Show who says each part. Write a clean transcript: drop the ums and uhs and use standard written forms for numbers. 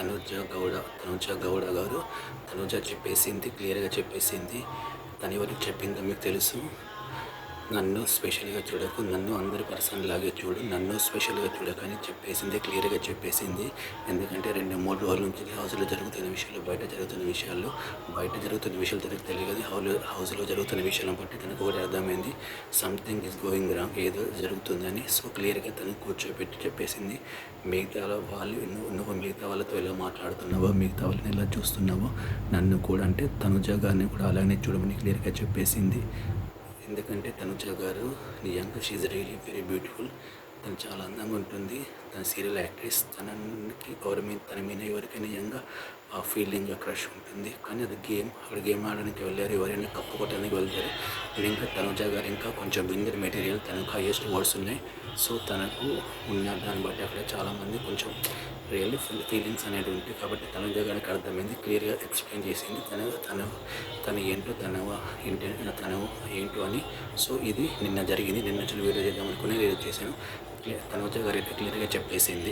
Speaker 1: తనుజ గౌడ గారు తనుజ చెప్పేసింది, క్లియర్గా చెప్పేసింది. తను ఎవరికి చెప్పిందో మీకు తెలుసు. నన్ను స్పెషల్గా చూడకు, నన్ను అందరి పర్సన్ లాగే చూడు, నన్ను స్పెషల్గా చూడకని చెప్పేసింది, క్లియర్గా చెప్పేసింది. ఎందుకంటే 2-3 రోజుల నుంచి హౌస్లో జరుగుతున్న విషయాలు, బయట జరుగుతున్న విషయాలు తనకు తెలియదు. హౌస్లో జరుగుతున్న విషయాలను బట్టి తనకు కూడా అర్థమైంది, సంథింగ్ ఈజ్ గోయింగ్ రాంగ్, ఏదో జరుగుతుందని. సో క్లియర్గా తను కూర్చోబెట్టి చెప్పేసింది. మిగతా వాళ్ళు నువ్వు మిగతా వాళ్ళతో ఎలా మాట్లాడుతున్నావో, మిగతా వాళ్ళని ఎలా చూస్తున్నావో, నన్ను కూడా అంటే తనుజ గారిని కూడా అలానే చూడమని క్లియర్గా చెప్పేసింది. ఎందుకంటే తనుజ గారు నిజంగా షీఈ్ రియలీ వెరీ బ్యూటిఫుల్. తను చాలా అందంగా ఉంటుంది. తన సీరియల్ యాక్ట్రెస్. తన మీద ఎవరికైనా నిజంగా ఆ ఫీలింగ్, క్రష్ ఉంటుంది. కానీ అది అక్కడ గేమ్ ఆడడానికి వెళ్ళారు, ఎవరైనా కప్పు కొట్టడానికి వెళ్తారు. ఇంకా తనుజ గారు ఇంకా కొంచెం వింగర్ మెటీరియల్, తనకు హైయెస్ట్ వర్డ్స్ ఉన్నాయి. సో తనకు ఉన్న దాన్ని బట్టి అక్కడ చాలామంది కొంచెం రియల్లీ ఫీలింగ్స్ అనేవి ఉంటాయి. కాబట్టి తనుజ గారికి అర్థమైంది, క్లియర్గా ఎక్స్ప్లెయిన్ చేసింది తను ఏంటో అని. సో ఇది నిన్న జరిగింది. నిన్న వీడియో చేద్దాం అనుకుని వీడియో చేశాను. తనుజ గారు అయితే క్లియర్గా చెప్పేసింది.